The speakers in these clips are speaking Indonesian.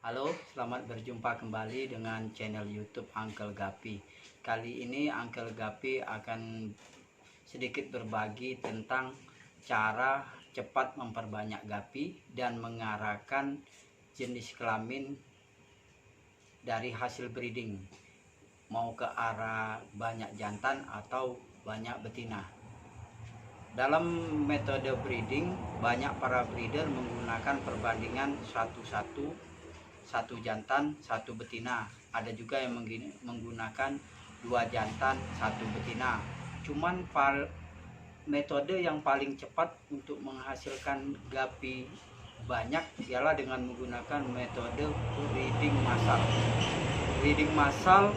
Halo, selamat berjumpa kembali dengan channel YouTube Uncle Gapi. Kali ini Uncle Gapi akan sedikit berbagi tentang cara cepat memperbanyak gapi dan mengarahkan jenis kelamin dari hasil breeding, mau ke arah banyak jantan atau banyak betina. Dalam metode breeding, banyak para breeder menggunakan perbandingan satu jantan satu betina. Ada juga yang menggunakan 2 jantan 1 betina. Cuman metode yang paling cepat untuk menghasilkan gapi banyak ialah dengan menggunakan metode breeding massal. Breeding massal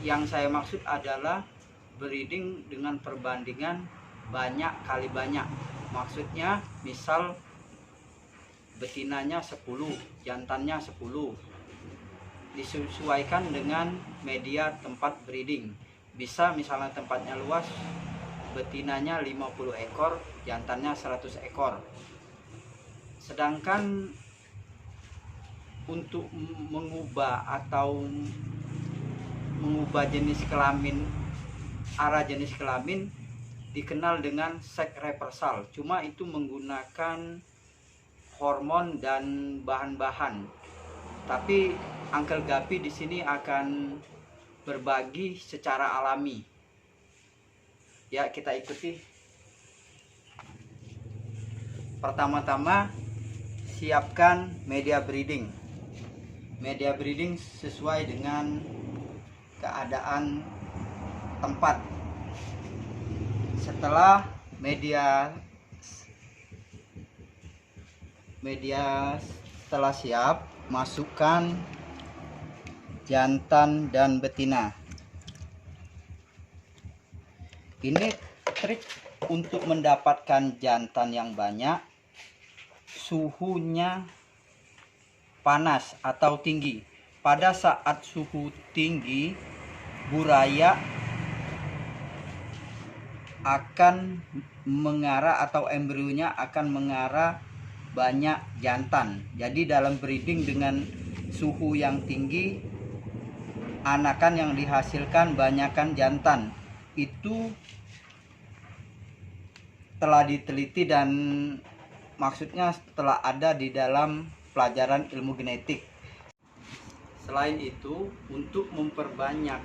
yang saya maksud adalah breeding dengan perbandingan banyak kali banyak. Maksudnya misal betinanya 10, jantannya 10. Disesuaikan dengan media tempat breeding. Bisa misalnya tempatnya luas, betinanya 50 ekor, jantannya 100 ekor. Sedangkan untuk mengubah jenis kelamin, arah jenis kelamin dikenal dengan seks reversal. Cuma itu menggunakan hormon dan bahan-bahan. Tapi Uncle Gapi di sini akan berbagi secara alami. Ya, kita ikuti. Pertama-tama, siapkan media breeding. Media breeding sesuai dengan keadaan tempat. Setelah media setelah siap, masukkan jantan dan betina. Ini trik untuk mendapatkan jantan yang banyak, suhunya panas atau tinggi. Pada saat suhu tinggi, buraya akan mengarah atau embrionya akan mengarah banyak jantan. Jadi dalam breeding dengan suhu yang tinggi, anakan yang dihasilkan banyakkan jantan. Itu telah diteliti dan maksudnya telah ada di dalam pelajaran ilmu genetik. Selain itu, untuk memperbanyak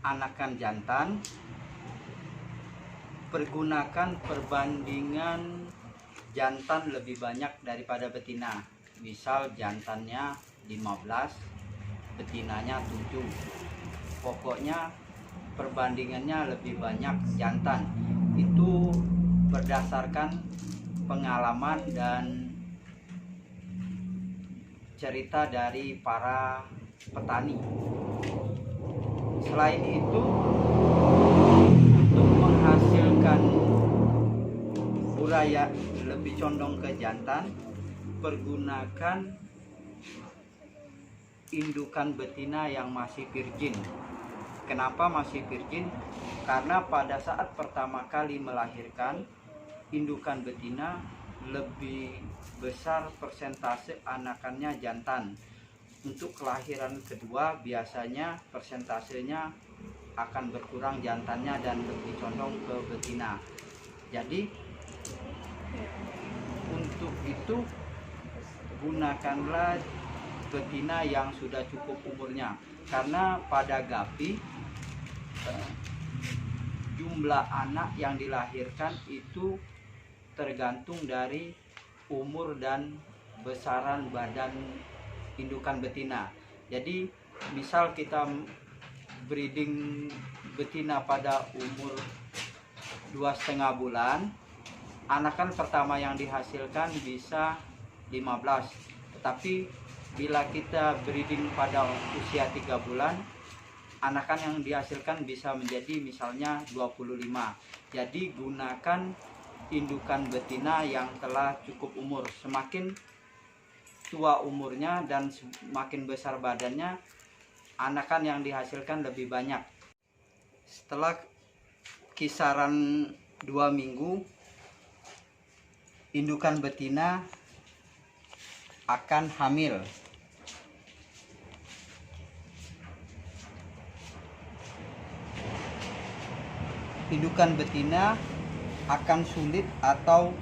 anakan jantan, pergunakan perbandingan jantan lebih banyak daripada betina. Misal jantannya 15, betinanya 7. Pokoknya perbandingannya lebih banyak jantan. Itu berdasarkan pengalaman dan cerita dari para petani. Selain itu, untuk menghasilkan buraya lebih condong ke jantan, pergunakan indukan betina yang masih virgin. Kenapa masih virgin? Karena pada saat pertama kali melahirkan, indukan betina lebih besar persentase anakannya jantan. Untuk kelahiran kedua biasanya persentasenya akan berkurang jantannya dan lebih condong ke betina. Jadi untuk itu gunakanlah betina yang sudah cukup umurnya, karena pada gapi jumlah anak yang dilahirkan itu tergantung dari umur dan besaran badan indukan betina. Jadi misal kita breeding betina pada umur 2,5 bulan, anakan pertama yang dihasilkan bisa 15. Tetapi bila kita breeding pada usia 3 bulan, anakan yang dihasilkan bisa menjadi misalnya 25. Jadi gunakan indukan betina yang telah cukup umur. Semakin tua umurnya dan semakin besar badannya, anakan yang dihasilkan lebih banyak. Setelah kisaran 2 minggu, indukan betina akan hamil. Indukan betina akan sulit atau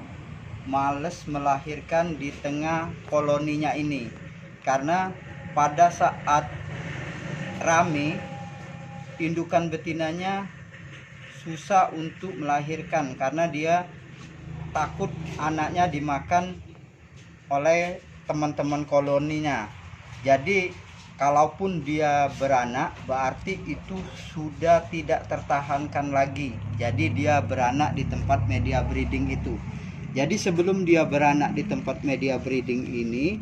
males melahirkan di tengah koloninya ini, karena pada saat rame indukan betinanya susah untuk melahirkan karena dia takut anaknya dimakan oleh teman-teman koloninya. Jadi kalaupun dia beranak berarti itu sudah tidak tertahankan lagi. Jadi dia beranak di tempat media breeding itu. Jadi sebelum dia beranak di tempat media breeding ini,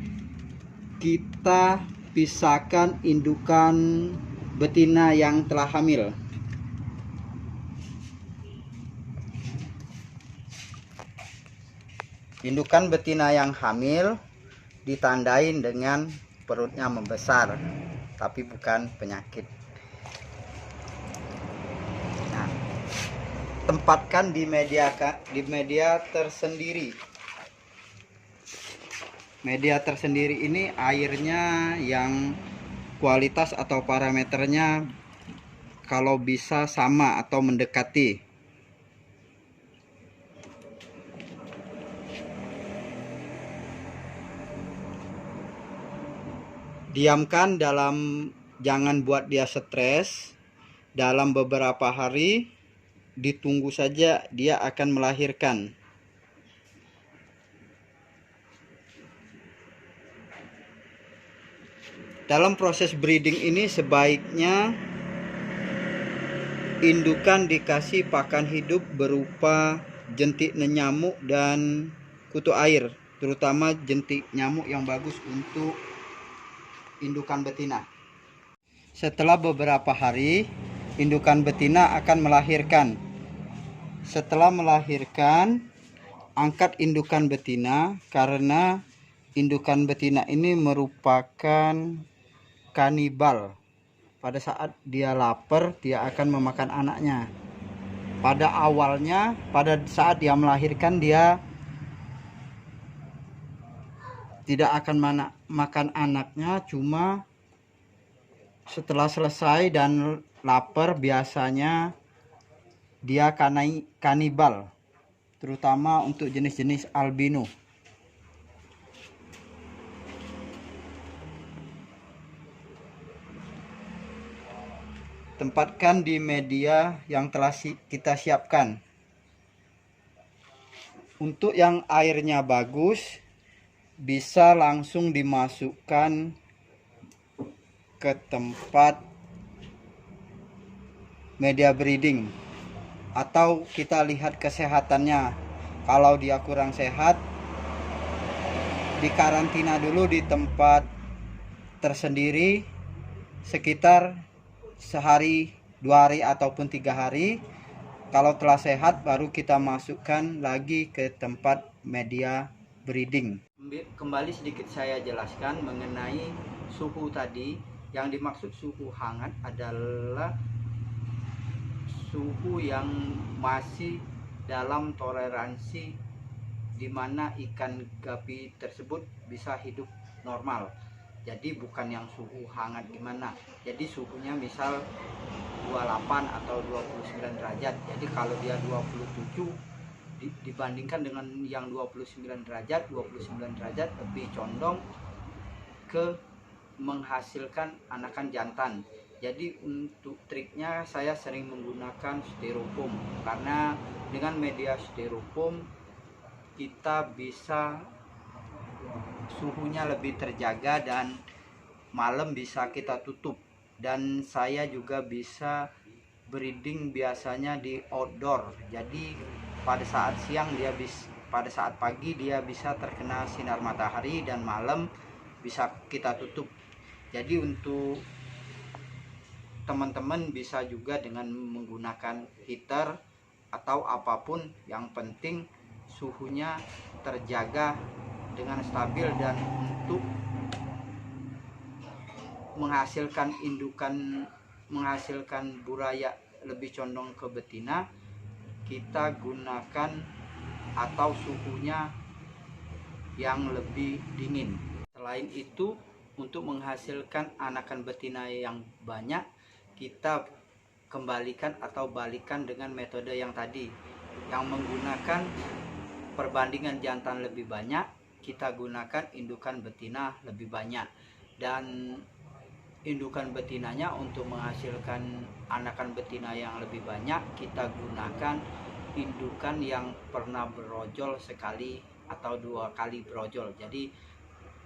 kita pisahkan indukan betina yang telah hamil. Indukan betina yang hamil ditandain dengan perutnya membesar, tapi bukan penyakit. Nah, tempatkan di media tersendiri. Media tersendiri ini airnya yang kualitas atau parameternya kalau bisa sama atau mendekati. Diamkan jangan buat dia stres. Dalam beberapa hari ditunggu saja, dia akan melahirkan. Dalam proses breeding ini sebaiknya indukan dikasih pakan hidup berupa jentik nyamuk dan kutu air, terutama jentik nyamuk yang bagus untuk indukan betina. Setelah beberapa hari, indukan betina akan melahirkan. Setelah melahirkan, angkat indukan betina karena indukan betina ini merupakan kanibal. Pada saat dia lapar, dia akan memakan anaknya. Pada awalnya, pada saat dia melahirkan, dia tidak akan makan anaknya, cuma setelah selesai dan lapar biasanya dia kanibal, terutama untuk jenis-jenis albino. Tempatkan di media yang telah kita siapkan. Untuk yang airnya bagus, bisa langsung dimasukkan ke tempat media breeding, atau kita lihat kesehatannya. Kalau dia kurang sehat, dikarantina dulu di tempat tersendiri sekitar sehari, 2 hari ataupun 3 hari. Kalau telah sehat baru kita masukkan lagi ke tempat media breeding. Kembali sedikit saya jelaskan mengenai suhu tadi. Yang dimaksud suhu hangat adalah suhu yang masih dalam toleransi di mana ikan gapi tersebut bisa hidup normal. Jadi bukan yang suhu hangat gimana. Jadi suhunya misal 28 atau 29 derajat. Jadi kalau dia 27 dibandingkan dengan yang 29 derajat lebih condong ke menghasilkan anakan jantan. Jadi untuk triknya saya sering menggunakan styrofoam, karena dengan media styrofoam kita bisa suhunya lebih terjaga dan malam bisa kita tutup. Dan saya juga bisa breeding biasanya di outdoor. Jadi pada saat siang pada saat pagi dia bisa terkena sinar matahari dan malam bisa kita tutup. Jadi untuk teman-teman bisa juga dengan menggunakan heater atau apapun, yang penting suhunya terjaga dengan stabil. Dan untuk menghasilkan buraya lebih condong ke betina, kita gunakan atau suhunya yang lebih dingin. Selain itu, untuk menghasilkan anakan betina yang banyak, kita kembalikan atau balikan dengan metode yang tadi, yang menggunakan perbandingan jantan lebih banyak, kita gunakan indukan betina lebih banyak. Dan indukan betinanya untuk menghasilkan anakan betina yang lebih banyak, kita gunakan indukan yang pernah berojol sekali atau 2 kali berojol. Jadi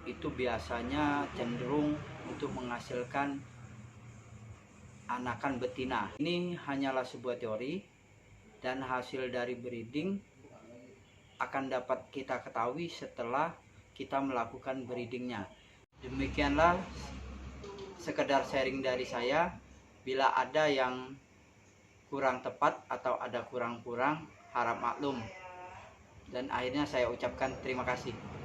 itu biasanya cenderung untuk menghasilkan anakan betina. Ini hanyalah sebuah teori, dan hasil dari breeding akan dapat kita ketahui setelah kita melakukan breedingnya. Demikianlah sekedar sharing dari saya. Bila ada yang kurang tepat atau ada kurang-kurang, harap maklum. Dan akhirnya saya ucapkan terima kasih.